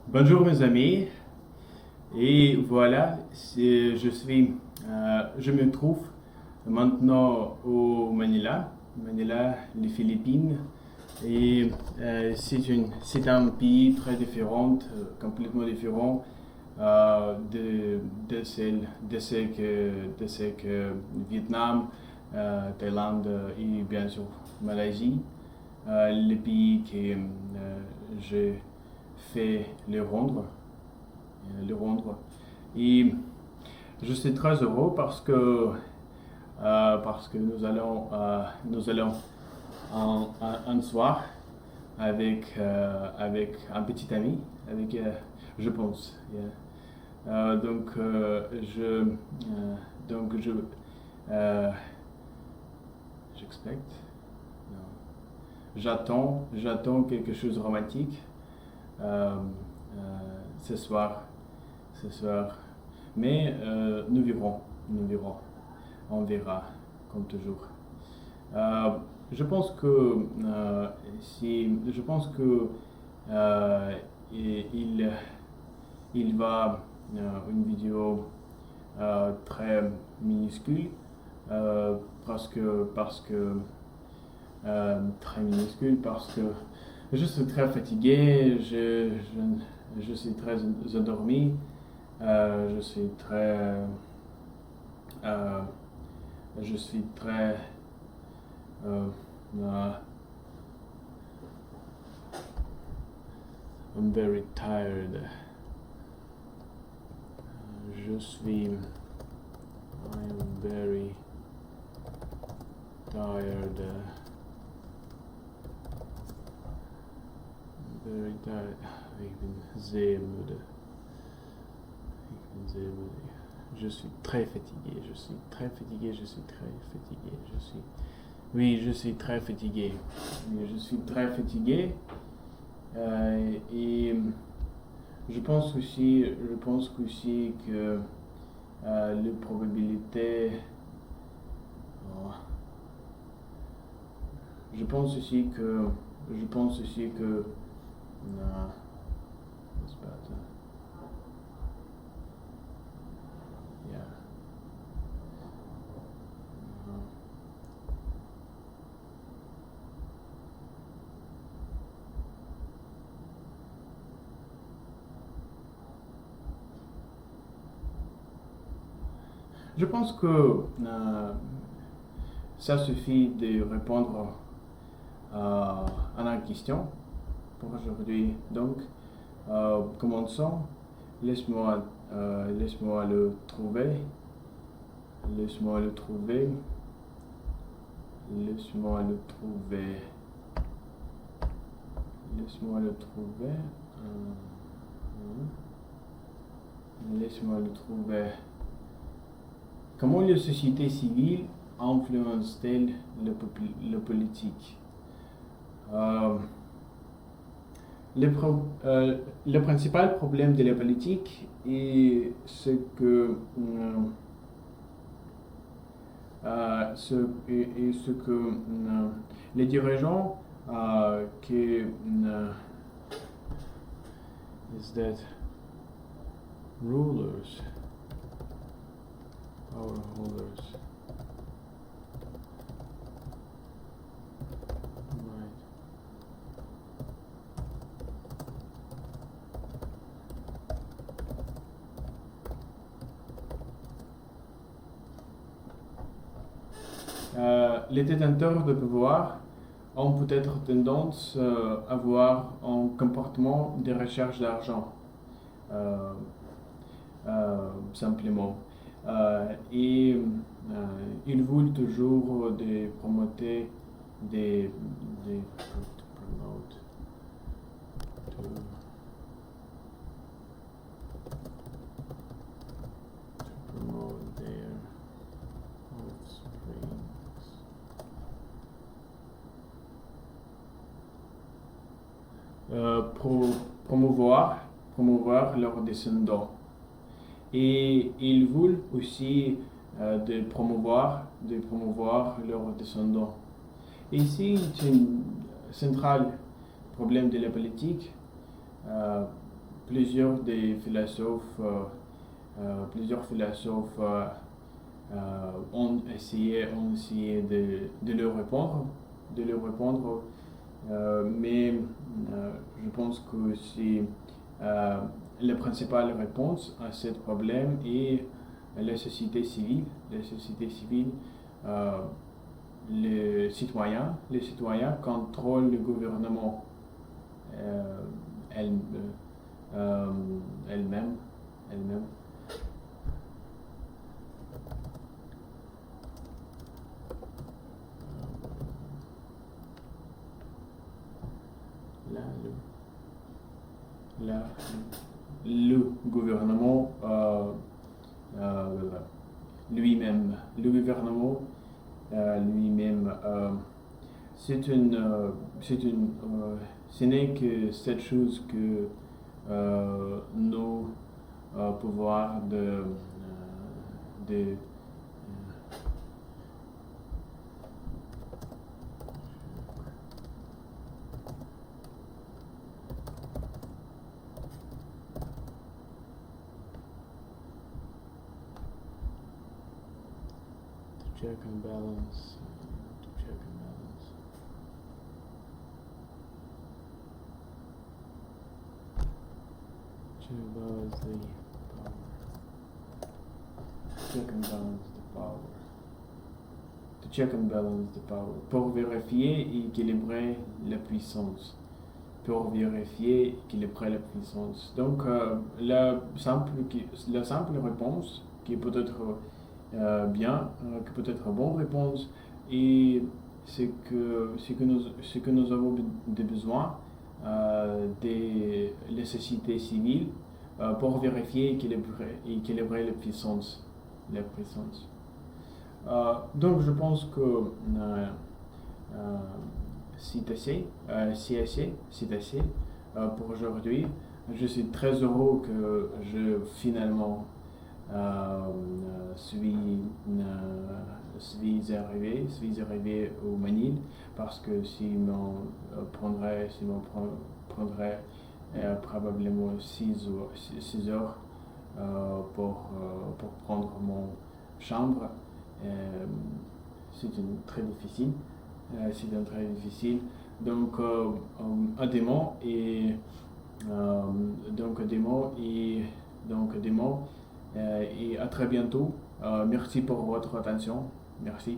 Bonjour mes amis, et voilà, je me trouve maintenant au Manila, les Philippines, et c'est un pays très différent, complètement différent de ce que Vietnam, Thaïlande et bien sûr Malaisie, les pays que je fais le rendre. Et je suis très heureux parce que nous allons un soir avec un petit ami, je pense. Yeah. Euh, donc, euh, je, donc euh, j'expecte, non. J'attends quelque chose de romantique euh, ce soir, ce soir. Mais nous verrons, on verra, comme toujours. Euh, je pense que je pense que euh, il, il va une vidéo très minuscule très minuscule parce que je suis très fatigué, je suis très endormi, je suis euh, je suis très euh, uh, I'm very tired. Je suis I'm very tired. Very tired. Ik ben zeer moede. Je suis très fatigué. Oui, je suis très fatigué. Je suis très fatigué. Et je pense aussi que les probabilités. Oh, je pense aussi que. Je pense aussi que. Non, c'est pas ça. Yeah. Non. Je pense que ça suffit de répondre à la question pour aujourd'hui. Donc, commençons. Laisse-moi le trouver. Laisse-moi le trouver. Laisse-moi le trouver. Laisse-moi le trouver. Laisse-moi le trouver. Comment la société civile influence-t-elle le politique? Euh, le principal problème de la politique est ce que les dirigeants qui is that rulers, power holders, right. Les détenteurs de pouvoir ont peut-être tendance à avoir un comportement de recherche d'argent, euh, simplement. Et ils veulent toujours de promouvoir des, des promote, to promote their offsprings. Promouvoir leurs descendants. Et ils veulent aussi de promouvoir leurs descendants. Et ici, c'est un central problème de la politique. Euh, plusieurs des philosophes, ont essayé de leur répondre, de leur répondre, mais je pense que c'est la principale réponse à ce problème est la société civile. La société civile, euh, les citoyens contrôlent le gouvernement euh, elle, euh, elle-même, elle-même. Là, là, le gouvernement euh, lui-même, le gouvernement lui-même, c'est une, ce n'est que cette chose que nos pouvoirs de check and balance, check and balance. Check and balance the power. Check and balance the power. To check and balance the power. Pour vérifier et équilibrer la puissance. Pour vérifier et équilibrer la puissance. Donc, la simple réponse, qui peut être bien, qui peut être une bonne réponse, et c'est que nous avons besoin de la société civile pour vérifier et équilibrer la puissance. La puissance. Donc je pense que c'est assez, c'est assez pour aujourd'hui. Je suis très heureux que je finalement suis arrivé au Manille, parce que prendrait probablement 6 heures pour prendre mon chambre. C'est une très difficile. Très difficile. Donc, un démon et et à très bientôt. Merci pour votre attention. Merci.